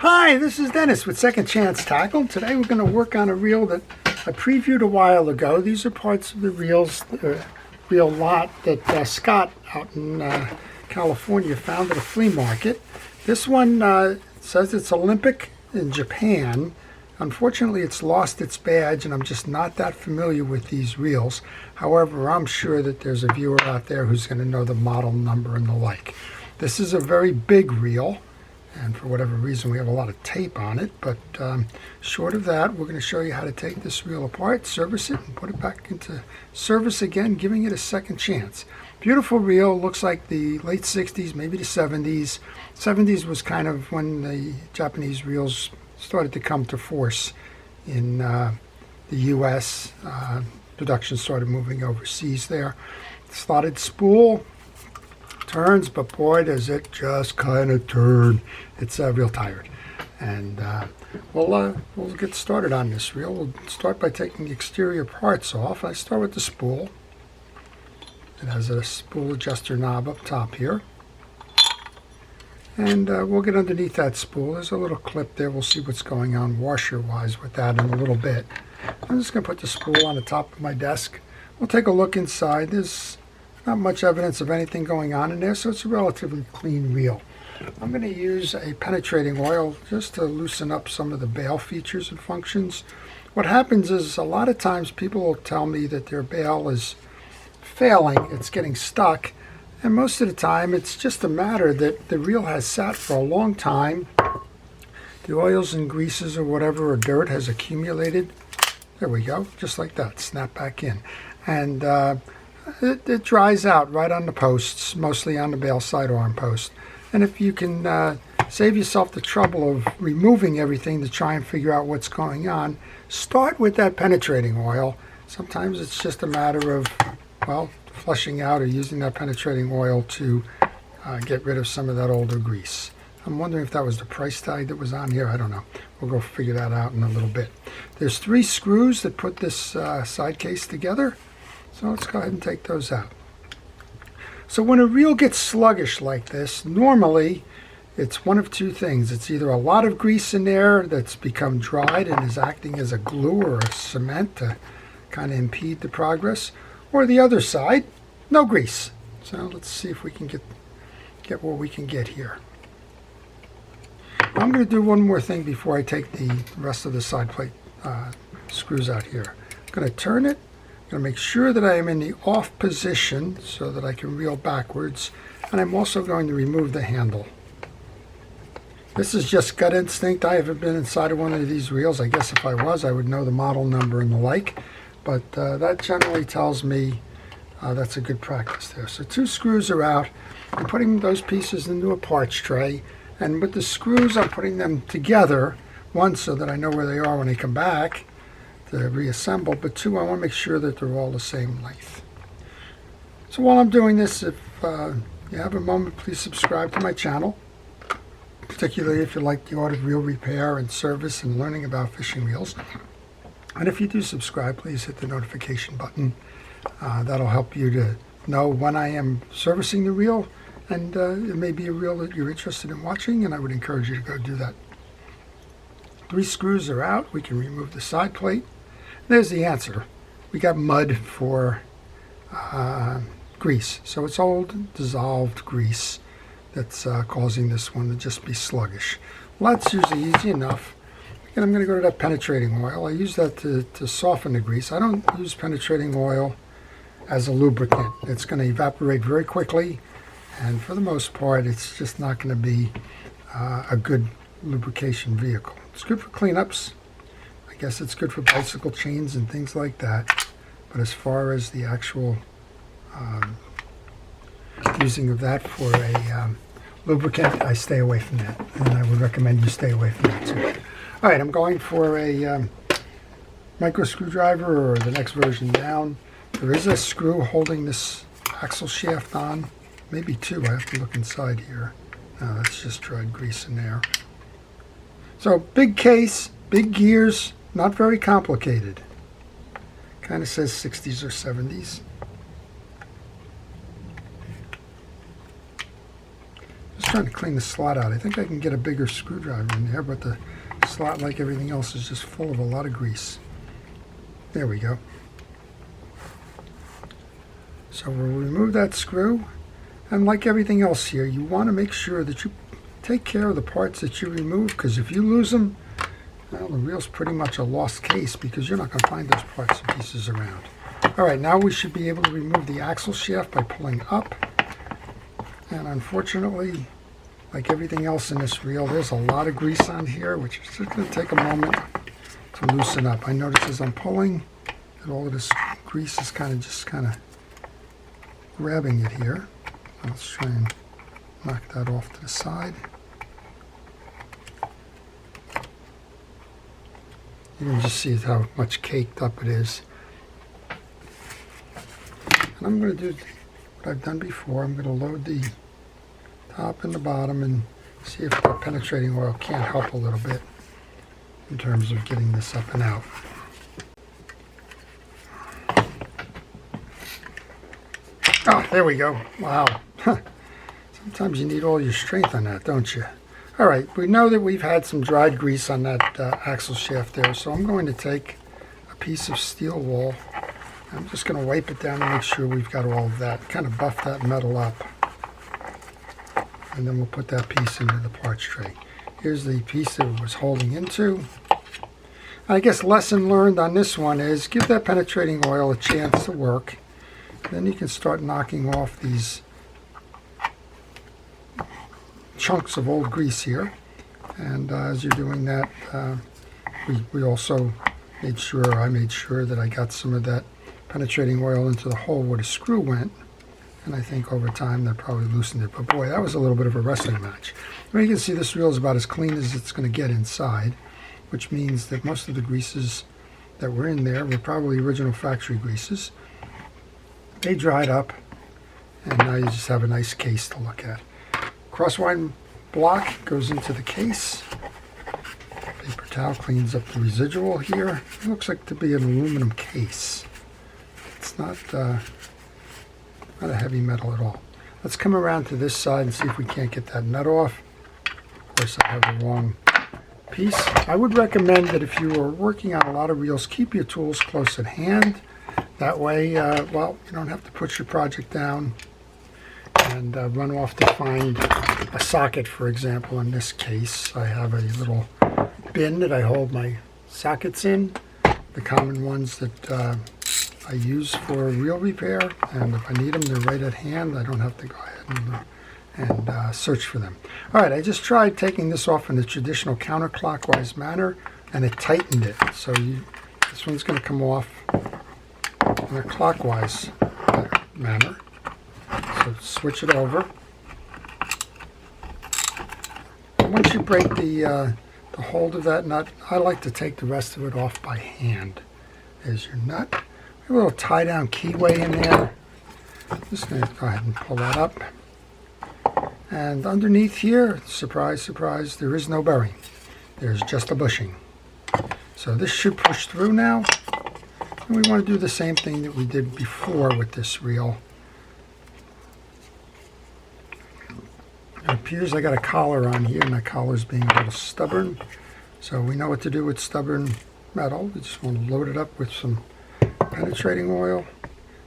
Hi, this is Dennis with Second Chance Tackle. Today we're going to work on a reel that I previewed a while ago. These are parts of the reel lot that Scott out in California found at a flea market. This one says it's Olympic in Japan. Unfortunately, it's lost its badge, and I'm just not that familiar with these reels. However, I'm sure that there's a viewer out there who's going to know the model number and the like. This is a very big reel, and for whatever reason we have a lot of tape on it, but short of that, we're going to show you how to take this reel apart, service it, and put it back into service again, giving it a second chance. Beautiful reel, looks like the late 60s, maybe the 70s. 70s was kind of when the Japanese reels started to come to force in the U.S. Production started moving overseas there. Slotted spool, turns, but boy, does it just kind of turn. It's real tired. And we'll get started on this reel. We'll start by taking the exterior parts off. I start with the spool. It has a spool adjuster knob up top here. And we'll get underneath that spool. There's a little clip there. We'll see what's going on washer-wise with that in a little bit. I'm just going to put the spool on the top of my desk. We'll take a look inside. There's not much evidence of anything going on in there, so it's a relatively clean reel. I'm going to use a penetrating oil just to loosen up some of the bail features and functions. What happens is a lot of times people will tell me that their bail is failing, it's getting stuck. And most of the time, it's just a matter that the reel has sat for a long time. The oils and greases or whatever, or dirt has accumulated. There we go, just like that, snap back in. And it dries out right on the posts, mostly on the bail side arm post. And if you can save yourself the trouble of removing everything to try and figure out what's going on, start with that penetrating oil. Sometimes it's just a matter of, well, flushing out or using that penetrating oil to get rid of some of that older grease. I'm wondering if that was the price tag that was on here. I don't know. We'll go figure that out in a little bit. There's 3 screws that put this side case together. So let's go ahead and take those out. So when a reel gets sluggish like this, normally it's one of 2 things. It's either a lot of grease in there that's become dried and is acting as a glue or a cement to kind of impede the progress, or the other side, no grease. So let's see if we can get what we can get here. I'm going to do one more thing before I take the rest of the side plate screws out here. I'm going to turn it. I'm going to make sure that I am in the off position so that I can reel backwards. And I'm also going to remove the handle. This is just gut instinct. I haven't been inside of one of these reels. I guess if I was, I would know the model number and the like. But that generally tells me that's a good practice there. So 2 screws are out. I'm putting those pieces into a parts tray. And with the screws, I'm putting them together. 1, so that I know where they are when they come back to reassemble. But 2, I want to make sure that they're all the same length. So while I'm doing this, if you have a moment, please subscribe to my channel. Particularly if you like the art of reel repair and service and learning about fishing reels. And if you do subscribe, please hit the notification button. That'll help you to know when I am servicing the reel, and it may be a reel that you're interested in watching, and I would encourage you to go do that. 3 screws are out. We can remove the side plate. There's the answer. We got mud for grease. So it's old dissolved grease that's causing this one to just be sluggish. Well, that's usually easy enough. And I'm going to go to that penetrating oil. I use that to soften the grease. I don't use penetrating oil as a lubricant. It's going to evaporate very quickly, and for the most part, it's just not going to be a good lubrication vehicle. It's good for cleanups. I guess it's good for bicycle chains and things like that. But as far as the actual using of that for a lubricant, I stay away from that. And I would recommend you stay away from that too. All right, I'm going for a micro screwdriver, or the next version down. There is a screw holding this axle shaft on. Maybe 2. I have to look inside here. No, that's just dried grease in there. So big case, big gears, not very complicated. Kind of says 60s or 70s. Just trying to clean the slot out. I think I can get a bigger screwdriver in there, but the slot, like everything else, is just full of a lot of grease. There we go. So we'll remove that screw, and like everything else here, you want to make sure that you take care of the parts that you remove, because if you lose them, well, the reel's pretty much a lost case, because you're not going to find those parts and pieces around. Alright, now we should be able to remove the axle shaft by pulling up, and unfortunately, like everything else in this reel, there's a lot of grease on here, which is just going to take a moment to loosen up. I notice as I'm pulling that all of this grease is kind of grabbing it here. Let's try and knock that off to the side. You can just see how much caked up it is. And I'm going to do what I've done before. I'm going to load the top and the bottom and see if the penetrating oil can't help a little bit in terms of getting this up and out. Oh, there we go. Wow. Sometimes you need all your strength on that, don't you? All right, we know that we've had some dried grease on that axle shaft there, so I'm going to take a piece of steel wool. I'm just going to wipe it down to make sure we've got all of that, kind of buff that metal up. And then we'll put that piece into the parts tray. Here's the piece that it was holding into. I guess lesson learned on this one is give that penetrating oil a chance to work. Then you can start knocking off these chunks of old grease here. And as you're doing that, we also I made sure that I got some of that penetrating oil into the hole where the screw went. And I think over time that probably loosened it. But boy, that was a little bit of a wrestling match. Well, you can see this reel is about as clean as it's going to get inside, which means that most of the greases that were in there were probably original factory greases. They dried up, and now you just have a nice case to look at. Crosswind block goes into the case. Paper towel cleans up the residual here. It looks like to be an aluminum case. It's not a heavy metal at all. Let's come around to this side and see if we can't get that nut off. Of course, I have the wrong piece. I would recommend that if you are working on a lot of reels, keep your tools close at hand. That way, well, you don't have to put your project down and run off to find a socket, for example. In this case, I have a little bin that I hold my sockets in, the common ones that I use for reel repair, and if I need them, they're right at hand. I don't have to go ahead and search for them. All right, I just tried taking this off in the traditional counterclockwise manner, and it tightened it. So this one's going to come off in a clockwise manner. So switch it over. And once you break the hold of that nut, I like to take the rest of it off by hand. There's your nut. A little tie-down keyway in there. I'm just going to go ahead and pull that up. And underneath here, surprise, surprise, there is no bearing. There's just a bushing. So this should push through now. And we want to do the same thing that we did before with this reel. It appears I got a collar on here, and that collar is being a little stubborn. So we know what to do with stubborn metal. We just want to load it up with some penetrating oil.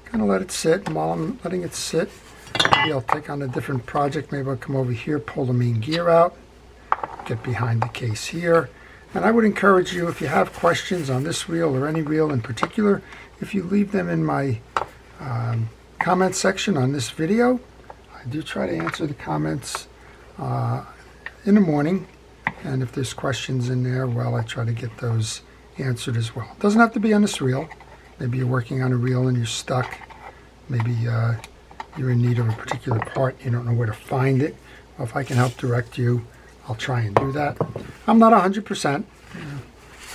Kind of let it sit, and while I'm letting it sit, maybe I'll take on a different project. Maybe I'll come over here, pull the main gear out, get behind the case here. And I would encourage you, if you have questions on this reel or any reel in particular, if you leave them in my comment section on this video. I do try to answer the comments in the morning, and if there's questions in there, well, I try to get those answered as well. It doesn't have to be on this reel. Maybe you're working on a reel and you're stuck. Maybe you're in need of a particular part, you don't know where to find it. Well, if I can help direct you, I'll try and do that. I'm not 100%,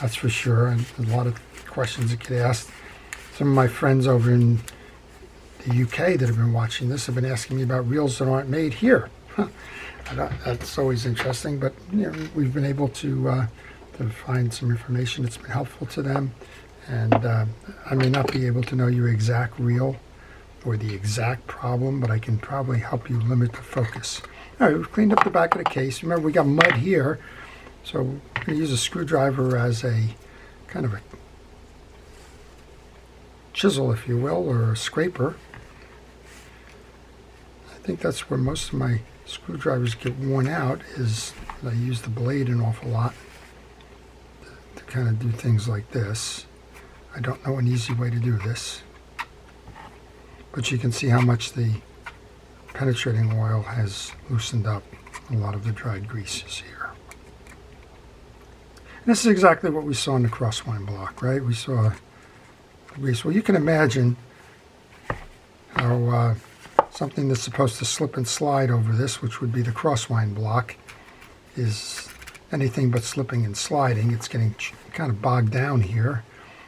that's for sure, and a lot of questions that get asked. Some of my friends over in the UK that have been watching this have been asking me about reels that aren't made here. That's always interesting, but you know, we've been able to find some information that's been helpful to them. And I may not be able to know your exact reel or the exact problem, but I can probably help you limit the focus. All right, we've cleaned up the back of the case. Remember, we got mud here, so I'm going to use a screwdriver as a kind of a chisel, if you will, or a scraper. I think that's where most of my screwdrivers get worn out, is I use the blade an awful lot to kind of do things like this. I don't know an easy way to do this, but you can see how much the penetrating oil has loosened up a lot of the dried greases here. And this is exactly what we saw in the crosswind block, right? We saw the grease. Well, you can imagine how something that's supposed to slip and slide over this, which would be the crosswind block, is anything but slipping and sliding. It's getting kind of bogged down here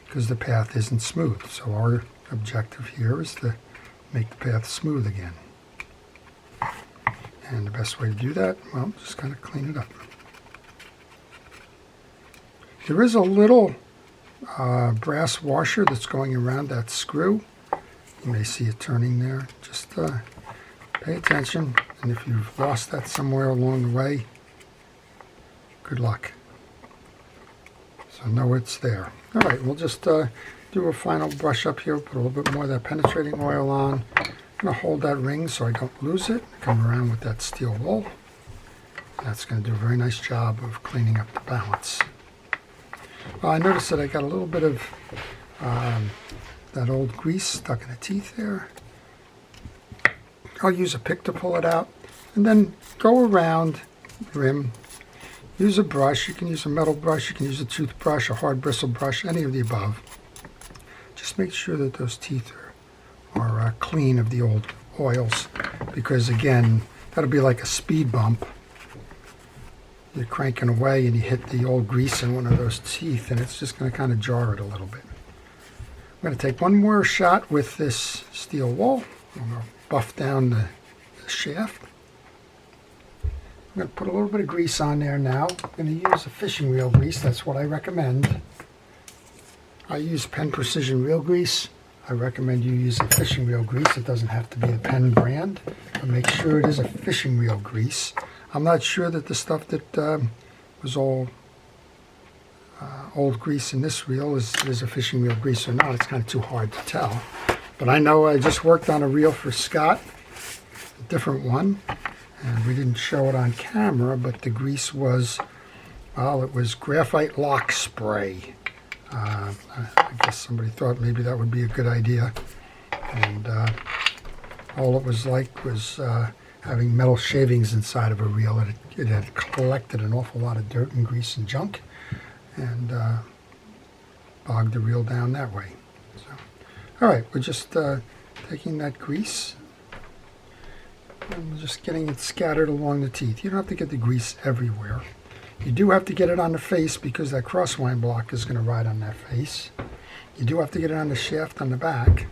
because the path isn't smooth. So our objective here is to make the path smooth again. And the best way to do that, well, just kind of clean it up. There is a little brass washer that's going around that screw. You may see it turning there. Just pay attention, and if you've lost that somewhere along the way, good luck. So know it's there. All right, we'll just do a final brush up here, put a little bit more of that penetrating oil on. I'm going to hold that ring so I don't lose it. Come around with that steel wool. That's going to do a very nice job of cleaning up the balance. Well, I noticed that I got a little bit of that old grease stuck in the teeth there. I'll use a pick to pull it out, and then go around the rim. Use a brush. You can use a metal brush, you can use a toothbrush, a hard bristle brush, any of the above. Just make sure that those teeth are clean of the old oils, because again, that'll be like a speed bump. You're cranking away and you hit the old grease in one of those teeth, and it's just going to kind of jar it a little bit. I'm going to take one more shot with this steel wool. I'm going to buff down the shaft. I'm going to put a little bit of grease on there now. I'm going to use a fishing reel grease. That's what I recommend. I use Penn Precision Reel Grease. I recommend you use a fishing reel grease. It doesn't have to be the Penn brand, but make sure it is a fishing reel grease. I'm not sure that the stuff that was all old grease in this reel is a fishing reel grease or not. It's kind of too hard to tell. But I know I just worked on a reel for Scott, a different one, and we didn't show it on camera, but the grease was, well, it was graphite lock spray. I guess somebody thought maybe that would be a good idea, and all it was like was having metal shavings inside of a reel. It had collected an awful lot of dirt and grease and junk, and bogged the reel down that way. So, all right, we're just taking that grease and just getting it scattered along the teeth. You don't have to get the grease everywhere. You do have to get it on the face because that crosswind block is going to ride on that face. You do have to get it on the shaft on the back,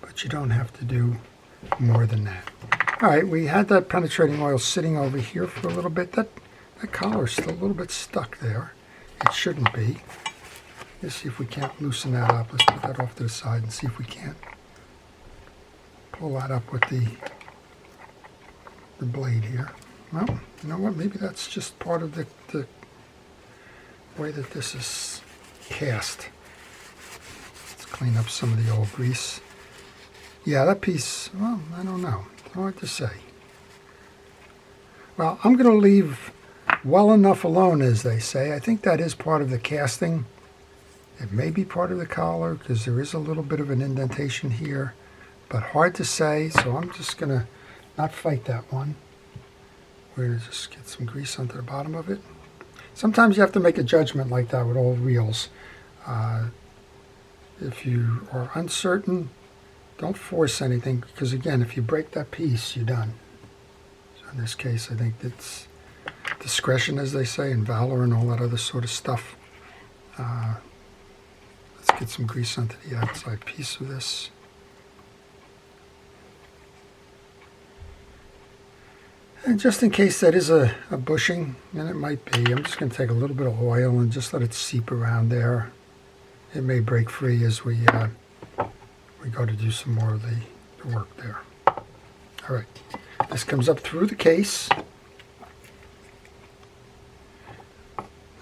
but you don't have to do more than that. All right, we had that penetrating oil sitting over here for a little bit. That collar's still a little bit stuck there. It shouldn't be. Let's see if we can't loosen that up. Let's put that off to the side and see if we can't pull that up with the blade here. Well, you know what? Maybe that's just part of the way that this is cast. Let's clean up some of the old grease. Yeah, that piece, well, I don't know. It's hard to say. Well, I'm going to leave well enough alone, as they say. I think that is part of the casting. It may be part of the collar because there is a little bit of an indentation here, but hard to say, so I'm just going to not fight that one. We're going to just get some grease onto the bottom of it. Sometimes you have to make a judgment like that with old reels. If you are uncertain, don't force anything, because again, if you break that piece, you're done. So in this case, I think it's discretion, as they say, and valor and all that other sort of stuff. Let's get some grease onto the outside piece of this. And just in case that is a bushing, and it might be, I'm just going to take a little bit of oil and just let it seep around there. It may break free as we go to do some more of the work there. All right, This comes up through the case.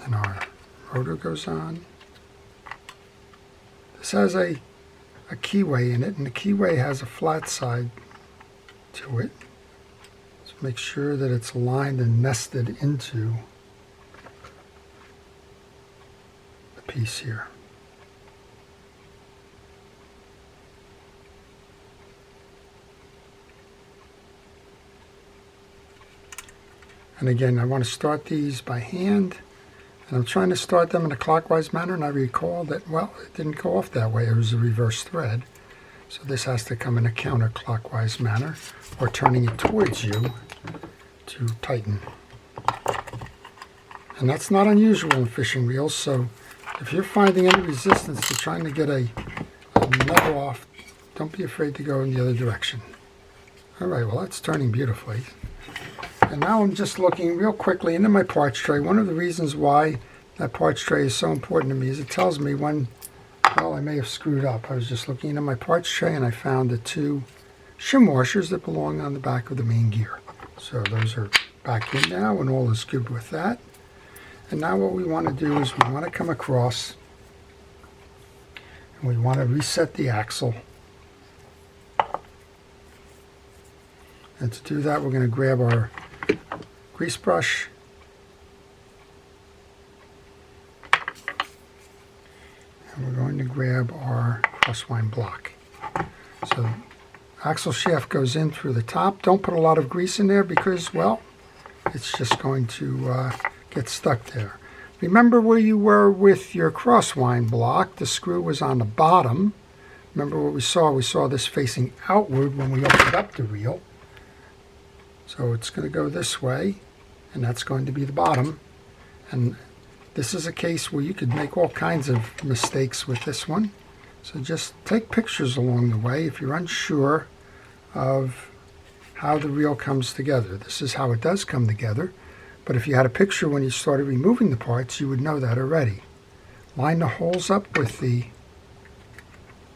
And our rotor goes on. This has a keyway in it, and the keyway has a flat side to it. So make sure that it's aligned and nested into the piece here. And again, I want to start these by hand. And I'm trying to start them in a clockwise manner, and I recall that, well, it didn't go off that way. It was a reverse thread. So this has to come in a counterclockwise manner, or turning it towards you to tighten. And that's not unusual in fishing reels, so if you're finding any resistance to trying to get a nub off, don't be afraid to go in the other direction. All right, well, that's turning beautifully. And now I'm just looking real quickly into my parts tray. One of the reasons why that parts tray is so important to me is it tells me when, well, I may have screwed up. I was just looking into my parts tray and I found the 2 shim washers that belong on the back of the main gear. So those are back in now, and all is good with that. And now what we want to do is we want to come across and we want to reset the axle. And to do that, we're going to grab our grease brush and we're going to grab our crosswind block. So axle shaft goes in through the top. Don't put a lot of grease in there because, well, it's just going to get stuck there. Remember where you were with your crosswind block. The screw was on the bottom. Remember what we saw? We saw this facing outward when we opened up the reel. So it's going to go this way, and that's going to be the bottom. And this is a case where you could make all kinds of mistakes with this one. So just take pictures along the way if you're unsure of how the reel comes together. This is how it does come together. But if you had a picture when you started removing the parts, you would know that already. Line the holes up with the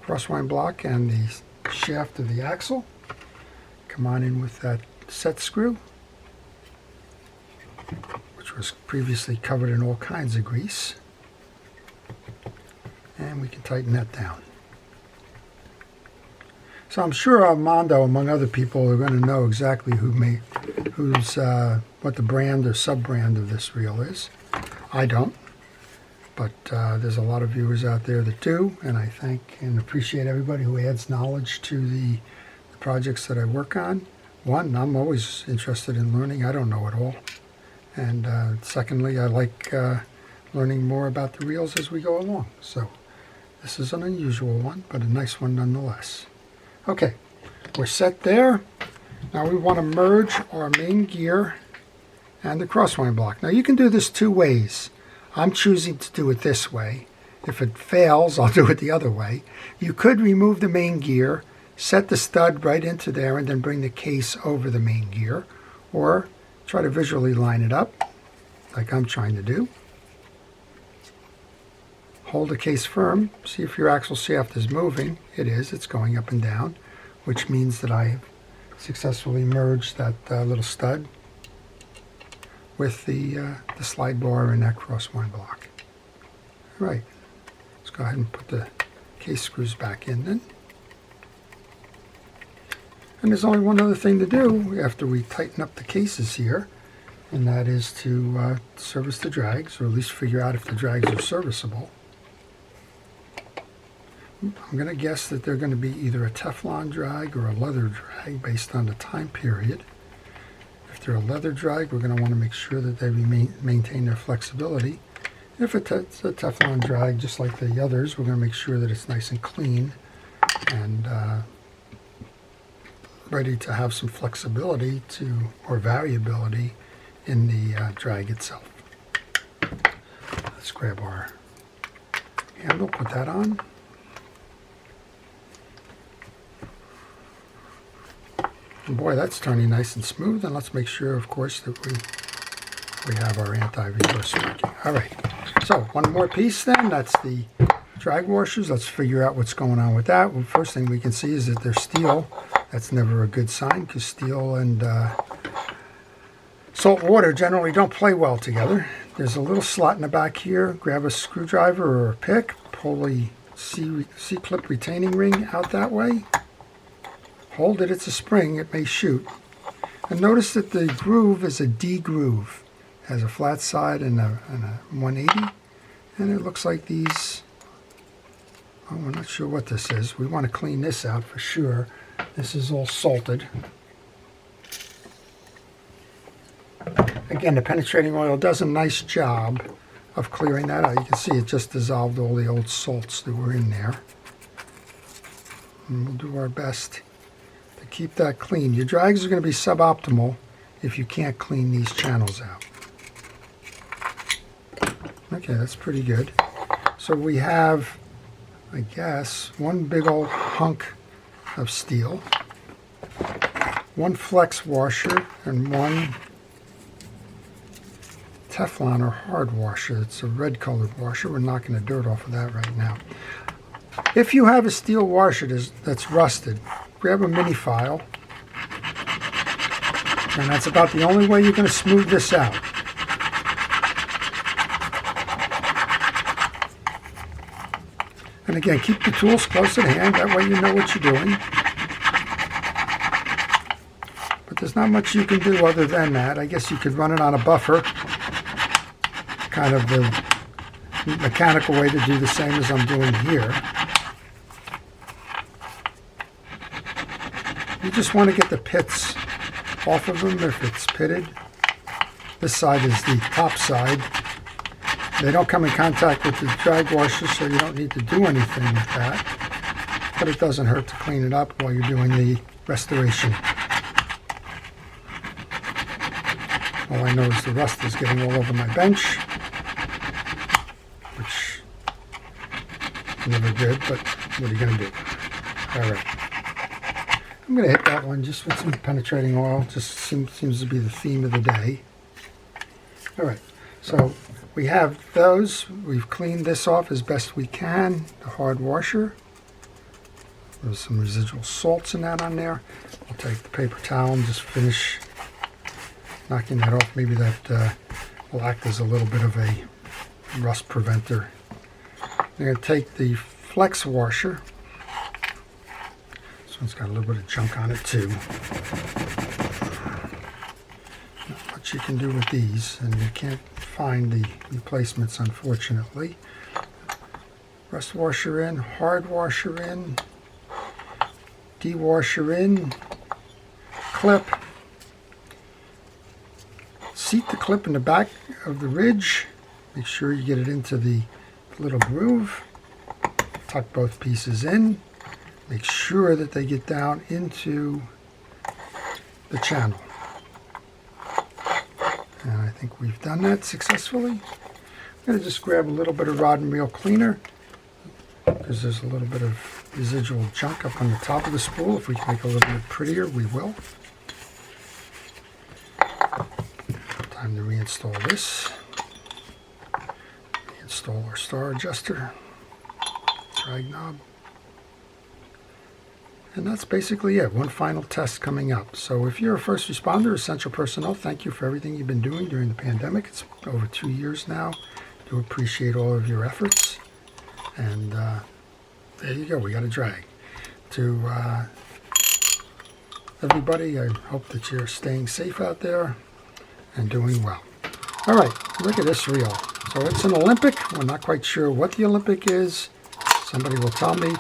crosswind block and the shaft of the axle. Come on in with that set screw, which was previously covered in all kinds of grease, and we can tighten that down. So I'm sure Armando, among other people, are going to know exactly what the brand or sub-brand of this reel is. I don't, but there's a lot of viewers out there that do, and I thank and appreciate everybody who adds knowledge to the projects that I work on. One, I'm always interested in learning. I don't know it all. And secondly, I like learning more about the reels as we go along. So this is an unusual one, but a nice one nonetheless. Okay, we're set there. Now we want to merge our main gear and the crosswind block. Now you can do this 2 ways. I'm choosing to do it this way. If it fails, I'll do it the other way. You could remove the main gear, set the stud right into there, and then bring the case over the main gear, or try to visually line it up like I'm trying to do. Hold the case firm, see if your axle shaft is moving. It is, it's going up and down, which means that I have successfully merged that little stud with the slide bar and that crosswind block. All right, let's go ahead and put the case screws back in then. And there's only one other thing to do after we tighten up the cases here, and that is to service the drags, or at least figure out if the drags are serviceable. I'm going to guess that they're going to be either a Teflon drag or a leather drag based on the time period. If they're a leather drag, we're going to want to make sure that they maintain their flexibility. If it's a Teflon drag, just like the others, we're going to make sure that it's nice and clean and ready to have some flexibility or variability in the drag itself. Let's grab our handle, put that on. And boy, that's turning nice and smooth. And let's make sure, of course, that we have our anti-reverse working. All right. So one more piece then. That's the drag washers. Let's figure out what's going on with that. Well, first thing we can see is that they're steel. That's never a good sign because steel and salt water generally don't play well together. There's a little slot in the back here. Grab a screwdriver or a pick, pull the C-clip retaining ring out that way. Hold it, it's a spring, it may shoot. And notice that the groove is a D groove. It has a flat side and a 180. And it looks like these, oh, we're not sure what this is. We want to clean this out for sure. This is all salted. Again, the penetrating oil does a nice job of clearing that out. You can see it just dissolved all the old salts that were in there. And we'll do our best to keep that clean. Your drags are going to be suboptimal if you can't clean these channels out. Okay, that's pretty good. So we have, I guess, one big old hunk of steel, one flex washer, and one Teflon or hard washer. It's a red colored washer. We're knocking the dirt off of that right now. If you have a steel washer that's rusted, grab a mini file, and that's about the only way you're going to smooth this out. And again, keep the tools close at hand, that way you know what you're doing. But there's not much you can do other than that. I guess you could run it on a buffer, kind of the mechanical way to do the same as I'm doing here. You just want to get the pits off of them if it's pitted. This side is the top side. They don't come in contact with the drag washer, so you don't need to do anything with that. But it doesn't hurt to clean it up while you're doing the restoration. All I know is the rust is getting all over my bench, which is never good, but what are you going to do? All right. I'm going to hit that one just with some penetrating oil. Just seems to be the theme of the day. All right. So we have those. We've cleaned this off as best we can. The hard washer. There's some residual salts in that on there. I'll take the paper towel and just finish knocking that off. Maybe that will act as a little bit of a rust preventer. I'm going to take the flex washer. This one's got a little bit of junk on it too. Not much you can do with these, and you can't find the replacements, unfortunately. Rust washer in, hard washer in, de-washer in, clip. Seat the clip in the back of the ridge. Make sure you get it into the little groove. Tuck both pieces in. Make sure that they get down into the channel. And I think we've done that successfully. I'm going to just grab a little bit of rod and reel cleaner because there's a little bit of residual junk up on the top of the spool. If we can make it a little bit prettier, we will. Time to reinstall this. Reinstall our star adjuster, drag knob. And that's basically it. One final test coming up. So if you're a first responder, essential personnel, thank you for everything you've been doing during the pandemic. It's over 2 years now. Do appreciate all of your efforts. And there you go. We got a drag. To everybody, I hope that you're staying safe out there and doing well. All right, look at this reel. So it's an Olympic. We're not quite sure what the Olympic is. Somebody will tell me.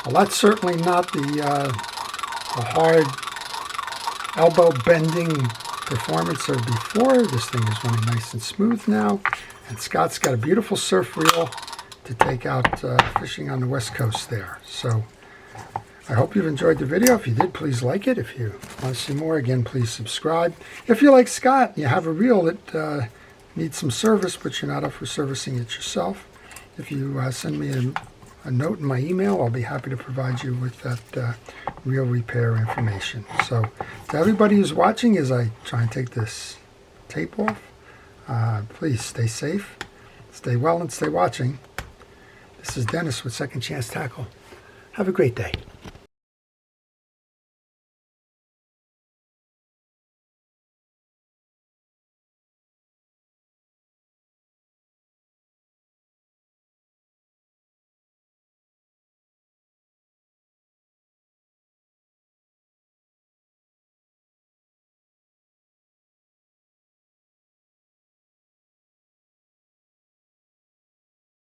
Well, that's certainly not the hard elbow bending performance of before. This thing is running nice and smooth now. And Scott's got a beautiful surf reel to take out fishing on the West Coast there. So I hope you've enjoyed the video. If you did, please like it. If you want to see more, again, please subscribe. If you're like Scott and you have a reel that needs some service, but you're not up for servicing it yourself, if you send me a note in my email, I'll be happy to provide you with that reel repair information. So to everybody who's watching, as I try and take this tape off, please stay safe, stay well, and stay watching. This is Dennis with Second Chance Tackle. Have a great day.